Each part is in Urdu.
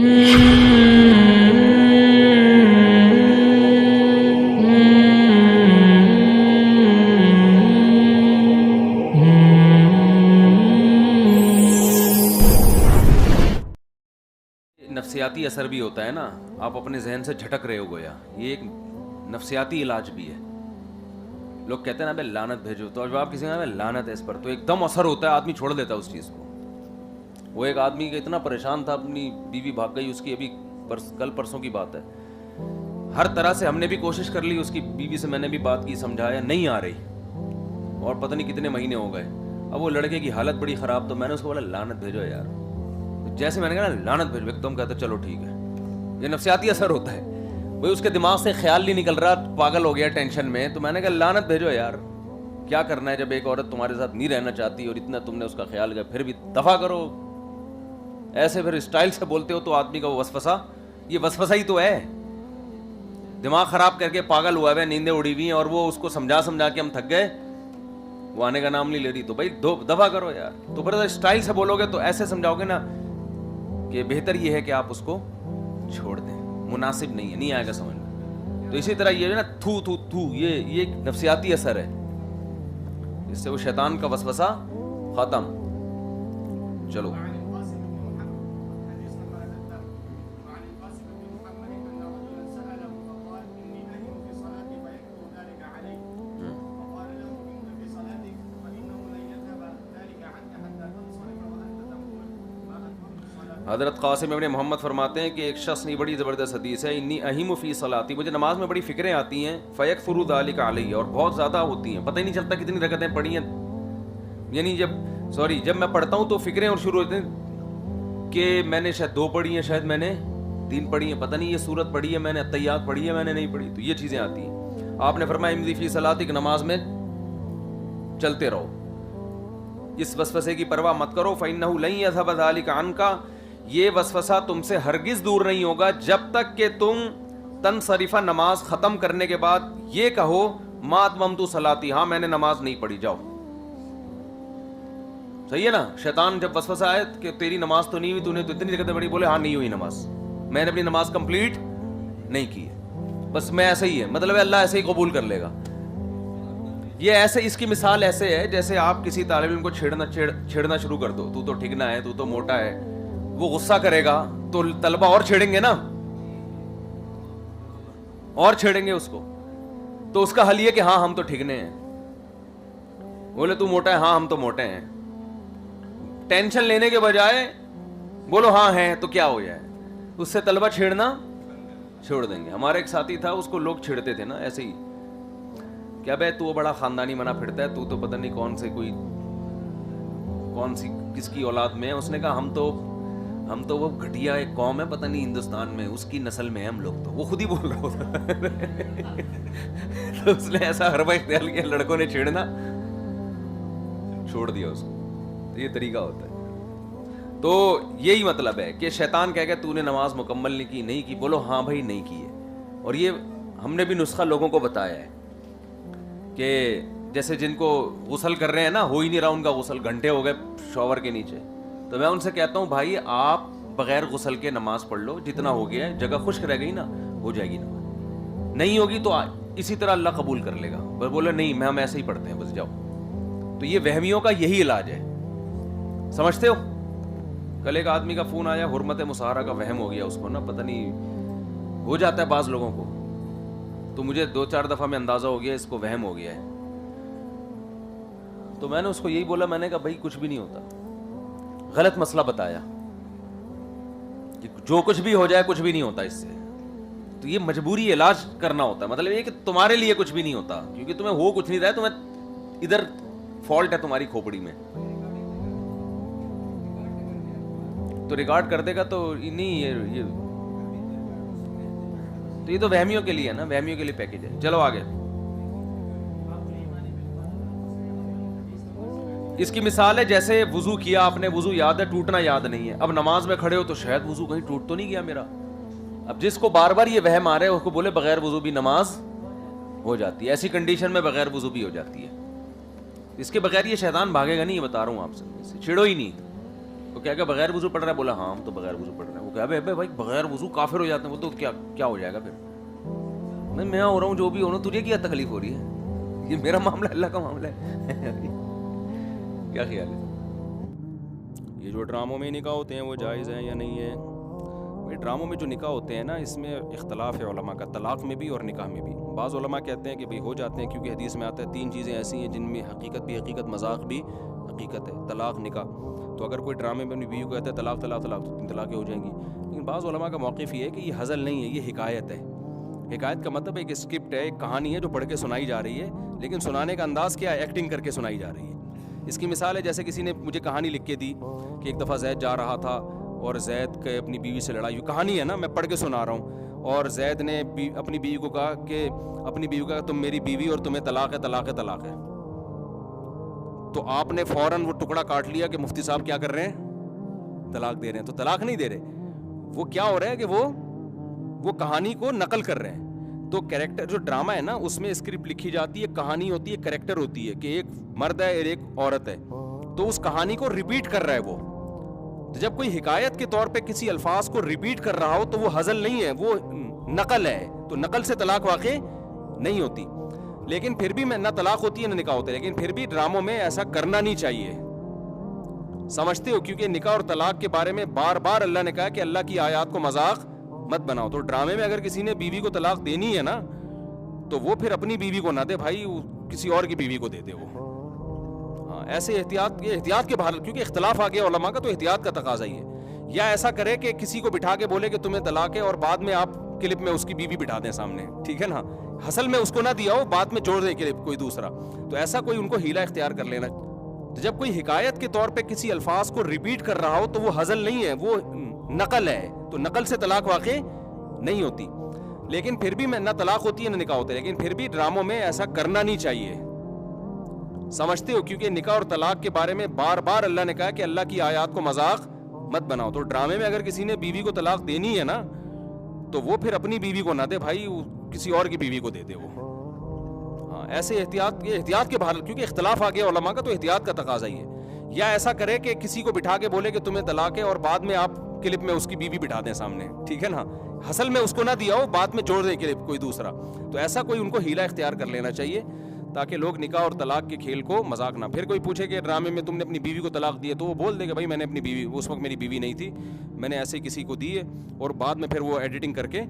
نفسیاتی اثر بھی ہوتا ہے نا, آپ اپنے ذہن سے جھٹک رہے ہو گویا, یہ ایک نفسیاتی علاج بھی ہے. لوگ کہتے ہیں نا بھائی لعنت بھیجو, تو جب آپ کسی کا لعنت ہے اس پر, تو ایک دم اثر ہوتا ہے, آدمی چھوڑ دیتا ہے اس چیز کو. وہ ایک آدمی کا اتنا پریشان تھا, اپنی بیوی بھاگ گئی اس کی, ابھی کل پرسوں کی بات ہے. ہر طرح سے ہم نے بھی کوشش کر لی, اس کی بیوی سے میں نے بھی بات کی, سمجھایا, نہیں آ رہی, اور پتہ نہیں کتنے مہینے ہو گئے. اب وہ لڑکے کی حالت بڑی خراب, تو میں نے اس کو بولا لعنت بھیجو یار. جیسے میں نے کہا نا لعنت بھیجو, ایک دم کہتا چلو ٹھیک ہے. یہ نفسیاتی اثر ہوتا ہے بھائی, اس کے دماغ سے خیال نہیں نکل رہا, پاگل ہو گیا ٹینشن میں. تو میں نے کہا لعنت بھیجو یار, کیا کرنا ہے جب ایک عورت تمہارے ساتھ نہیں رہنا چاہتی اور اتنا تم نے اس کا خیال کیا, پھر بھی دفع کرو. ایسے پھر اسٹائل سے بولتے ہو تو آدمی کا وہ وسوسہ, یہ وسوسہ ہی تو ہے. دماغ خراب کر کے پاگل ہوا ہے, نیندیں اڑی ہوئی ہیں, اور وہ اس کو سمجھا کے ہم تھک گئے, وہ آنے کا نام نہیں لے رہی. تو بھائی دفع کرو یار. تو پھر اسٹائل سے بولو گے تو ایسے سمجھاؤ گے نا کہ بہتر یہ ہے کہ آپ اس کو چھوڑ دیں, مناسب نہیں ہے, نہیں آئے گا سمجھ میں. تو اسی طرح یہ ہے نا تھو تھو تھو, یہ ایک نفسیاتی اثر ہے, اس سے وہ شیطان کا وسوسہ ختم. چلو حضرت قاسم ابن محمد فرماتے ہیں کہ ایک شخص نہیں, بڑی زبردست حدیث ہے, انی اہیم فی صلاتی, مجھے نماز میں بڑی فکریں آتی ہیں, فیکفر ذلک علی, اور بہت زیادہ ہوتی ہیں, پتہ ہی نہیں چلتا کتنی رکعتیں پڑھی ہیں. یعنی جب میں پڑھتا ہوں تو فکریں اور شروع ہوتے ہیں کہ میں نے شاید 2 پڑھی ہیں, شاید میں نے 3 پڑھی ہیں, پتہ نہیں یہ سورت پڑھی ہے میں نے, التحیات پڑھی ہے میں نے, نہیں پڑھی. تو یہ چیزیں آتی ہیں. آپ نے فرمایا امضی فی صلاتک, نماز میں چلتے رہو, اس وسوسے کی پرواہ مت کرو. فإنہ لن یذهب ذلک عنک, یہ وسوسہ تم سے ہرگز دور نہیں ہوگا جب تک کہ تم تنصرفہ, نماز ختم کرنے کے بعد یہ کہو ما اتممت صلاتی, ہاں میں نے نماز نہیں پڑھی, جاؤ. صحیح ہے نا. شیطان جب وسوسہ آئے کہ تیری نماز تو نہیں ہوئی, تو نے تو اتنی رکعتیں پڑھی, بولے ہاں نہیں ہوئی نماز, میں نے اپنی نماز کمپلیٹ نہیں کی ہے, بس میں ایسے ہی ہے, مطلب ہے اللہ ایسے ہی قبول کر لے گا. یہ ایسے, اس کی مثال ایسے ہے جیسے آپ کسی طالب علم کو چھیڑنا شروع کر دو, تو ٹھیکنا ہے, تو موٹا ہے, وہ غصہ کرے گا تو طلبہ اور چھیڑیں گے نا, اور چھیڑیں گے اس کو. تو اس کا حل یہ کہ ہاں ہم تو ٹھیکنے ہیں. بولے تو موٹا ہے, ہاں ہم تو موٹے ہیں. ٹینشن لینے کے بجائے بولو ہاں ہیں, تو کیا ہو جائے, اس سے طلبہ چھیڑنا چھوڑ دیں گے. ہمارا ایک ساتھی تھا, اس کو لوگ چھیڑتے تھے نا ایسے ہی, کیا بھائی تو بڑا خاندانی بنا پھرتا ہے, تو پتہ نہیں کون سی کس کی اولاد میں ہے. اس نے کہا ہم تو وہ گھٹیا ایک قوم ہے, پتہ نہیں ہندوستان میں, اس کی نسل میں ہم لوگ. تو وہ خود ہی بول رہا ہوتا. تو اس نے ایسا حربہ اختیار کیا, لڑکوں نے چھیڑنا چھوڑ دیا اس کو. تو یہ طریقہ ہوتا ہے. تو یہی مطلب ہے کہ شیطان کہے گا تو نے نماز مکمل نہیں کی, بولو ہاں بھائی نہیں کی ہے. اور یہ ہم نے بھی نسخہ لوگوں کو بتایا ہے کہ جیسے جن کو غسل کر رہے ہیں نا, ہو ہی نہیں رہا ان کا غسل, گھنٹے ہو گئے شاور کے نیچے, تو میں ان سے کہتا ہوں بھائی آپ بغیر غسل کے نماز پڑھ لو, جتنا ہو گیا ہے, جگہ خشک رہ گئی نا, ہو جائے گی نماز. نہیں ہوگی تو اسی طرح اللہ قبول کر لے گا. بولے نہیں ہم ایسے ہی پڑھتے ہیں, بس جاؤ. تو یہ وہمیوں کا یہی علاج ہے, سمجھتے ہو. کل ایک آدمی کا فون آیا, حرمت مصاہرہ کا وہم ہو گیا اس کو نا, پتہ نہیں ہو جاتا ہے بعض لوگوں کو. تو مجھے 2-4 دفعہ میں اندازہ ہو گیا اس کو وہم ہو گیا ہے. تو میں نے اس کو یہی بولا, میں نے کہا بھائی کچھ بھی نہیں ہوتا, غلط مسئلہ بتایا کہ جو کچھ بھی ہو جائے کچھ بھی نہیں ہوتا اس سے. تو یہ مجبوری علاج کرنا ہوتا ہے, مطلب یہ کہ تمہارے لیے کچھ بھی نہیں ہوتا, کیونکہ تمہیں ہو کچھ نہیں رہا ہے, تمہیں ادھر فالٹ ہے تمہاری کھوپڑی میں. تو ریکارڈ کر دے گا تو نہیں, یہ تو وہمیوں کے لیے ہے نا, وہمیوں کے لیے پیکج ہے. چلو آگے. اس کی مثال ہے جیسے وضو کیا آپ نے, وضو یاد ہے, ٹوٹنا یاد نہیں ہے. اب نماز میں کھڑے ہو تو شاید وضو کہیں ٹوٹ تو نہیں گیا میرا. اب جس کو بار بار یہ وہم آ رہا ہے اس کو بولے بغیر وضو بھی نماز ہو جاتی ہے. ایسی کنڈیشن میں بغیر وضو بھی ہو جاتی ہے. اس کے بغیر یہ شیطان بھاگے گا نہیں, یہ بتا رہا ہوں آپ سے, چھڑو ہی نہیں. وہ کیا کہ بغیر وضو پڑھ رہا ہے؟ بولا ہاں ہم تو بغیر وضو پڑھ رہے ہیں. وہ کہا ابے بھائی بغیر وضو کافر ہو جاتے ہیں. وہ تو کیا ہو جائے گا پھر؟ میں ہو رہا ہوں جو بھی ہو رہا ہوں, تجھے کیا تکلیف ہو رہی ہے؟ یہ میرا معاملہ, اللہ کا معاملہ ہے. کیا خیال ہے؟ یہ جو ڈراموں میں نکاح ہوتے ہیں وہ جائز ہیں یا نہیں ہے؟ بھائی ڈراموں میں جو نکاح ہوتے ہیں نا, اس میں اختلاف ہے علماء کا, طلاق میں بھی اور نکاح میں بھی. بعض علماء کہتے ہیں کہ بھئی ہو جاتے ہیں, کیونکہ حدیث میں آتا ہے 3 چیزیں ایسی ہیں جن میں حقیقت بھی حقیقت, مذاق بھی حقیقت ہے, طلاق نکاح. تو اگر کوئی ڈرامے میں اپنی بیوی کو کہتا ہے طلاق طلاق طلاق, تو 3 طلاقیں ہو جائیں گی. لیکن بعض علماء کا موقف یہ ہے کہ یہ ہزل نہیں ہے, یہ حکایت ہے. حکایت کا مطلب ایک اسکرپٹ ہے, ایک کہانی ہے جو پڑھ کے سنائی جا رہی ہے, لیکن سنانے کا انداز کیا ہے؟ ایکٹنگ کر کے سنائی جا رہی ہے. اس کی مثال ہے جیسے کسی نے مجھے کہانی لکھ کے دی کہ ایک دفعہ زید جا رہا تھا اور زید کے اپنی بیوی سے لڑائی ہوئی. کہانی ہے نا, میں پڑھ کے سنا رہا ہوں. اور زید نے اپنی بیوی کو کہا کہ تم میری بیوی اور تمہیں طلاق ہے, طلاق ہے, طلاق ہے. تو آپ نے فوراً وہ ٹکڑا کاٹ لیا کہ مفتی صاحب کیا کر رہے ہیں؟ طلاق دے رہے ہیں. تو طلاق نہیں دے رہے, وہ کیا ہو رہا ہے کہ وہ کہانی کو نقل کر رہے ہیں. تو کریکٹر جو ڈرامہ ہے نا, اس میں اسکرپٹ لکھی جاتی ہے, کہانی ہوتی ہے, کریکٹر ہوتی ہے کہ ایک مرد ہے اور ایک عورت ہے, تو اس کہانی کو ریپیٹ کر رہا ہے وہ. تو جب کوئی حکایت کے طور پہ کسی الفاظ کو ریپیٹ کر رہا ہو تو وہ ہزل نہیں ہے, وہ نقل ہے. تو نقل سے طلاق واقع نہیں ہوتی. لیکن پھر بھی نہ طلاق ہوتی ہے نہ نکاح ہوتا ہے, لیکن پھر بھی ڈراموں میں ایسا کرنا نہیں چاہیے. سمجھتے ہو؟ کیونکہ نکاح اور طلاق کے بارے میں بار بار اللہ نے کہا کہ اللہ کی آیات کو مذاق مت بناؤ. تو ڈرامے میں اگر کسی نے بیوی کو طلاق دینی ہے نا, تو وہ پھر اپنی بیوی کو نہ دے بھائی, کسی اور کی بیوی کو دے دے وہ. ہاں, ایسے احتیاط کے بھال, کیونکہ اختلاف آ گیا علماء کا, تو احتیاط کا تقاضا ہی ہے. یا ایسا کرے کہ کسی کو بٹھا کے بولے کہ تمہیں طلاق ہے, اور بعد میں آپ کلپ میں اس کی بیوی بٹھا دیں سامنے, ٹھیک ہے نا, حصل میں اس کو نہ دیا ہو, بعد میں جوڑ دیں کلپ کوئی دوسرا. تو ایسا کوئی ان کو ہیلا اختیار کر لینا. تو جب کوئی حکایت کے طور پہ کسی الفاظ کو ریپیٹ کر رہا ہو تو وہ ہزل نہیں ہے, وہ نقل ہے. تو نقل سے طلاق واقع نہیں ہوتی. لیکن پھر بھی نہ طلاق ہوتی ہے نہ نکاح ہوتا ہے, لیکن پھر بھی ڈراموں میں ایسا کرنا نہیں چاہیے. سمجھتے ہو؟ کیونکہ نکاح اور طلاق کے بارے میں بار بار اللہ نے کہا کہ اللہ کی آیات کو مذاق مت بناؤ. تو ڈرامے میں اگر کسی نے بیوی کو طلاق دینی ہے نا, تو وہ پھر اپنی بیوی کو نہ دے بھائی, کسی اور کی بیوی کو دے دے وہ. ہاں, ایسے احتیاط کے بھال, کیونکہ اختلاف آ گیا علماء کا, تو احتیاط کا تقاضا ہی ہے. یا ایسا کرے کہ کسی کو بٹھا کے بولے کہ تمہیں طلاق ہے, اور بعد میں آپ کلپ میں اس کی بیوی بٹھا دیں سامنے, ٹھیک ہے نا, حصل میں اس کو نہ دیا ہو, بعد میں جوڑ دیں کلپ کوئی دوسرا. تو ایسا کوئی ان کو ہیلا اختیار کر لینا چاہیے, تاکہ لوگ نکاح اور طلاق کے کھیل کو مذاق نہ. پھر کوئی پوچھے کہ ڈرامے میں تم نے اپنی بیوی کو طلاق دی ہے, تو وہ بول دے کہ بھائی میں نے اپنی بیوی, اس وقت میری بیوی نہیں تھی, میں نے ایسے کسی کو دی ہے, اور بعد میں پھر وہ ایڈیٹنگ کر کے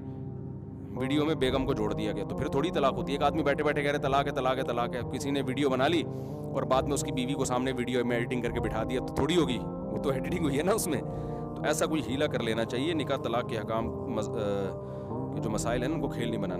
ویڈیو میں بیگم کو جوڑ دیا گیا. تو پھر تھوڑی طلاق ہوتی ہے. ایک آدمی بیٹھے بیٹھے کہہ رہے طلاق ہے, طلاق ہے, طلاق ہے, کسی نے ویڈیو بنا لی اور بعد میں اس کی بیوی کو سامنے ویڈیو میں ایڈیٹنگ کر کے بٹھا دیا, تو تھوڑی ہوگی, وہ تو ایڈیٹنگ ہوئی ہے نا اس میں. تو ایسا کوئی ہیلا کر لینا چاہیے. نکاح طلاق کے حکام کے جو مسائل ہیں ان کو کھیل نہیں بنانا.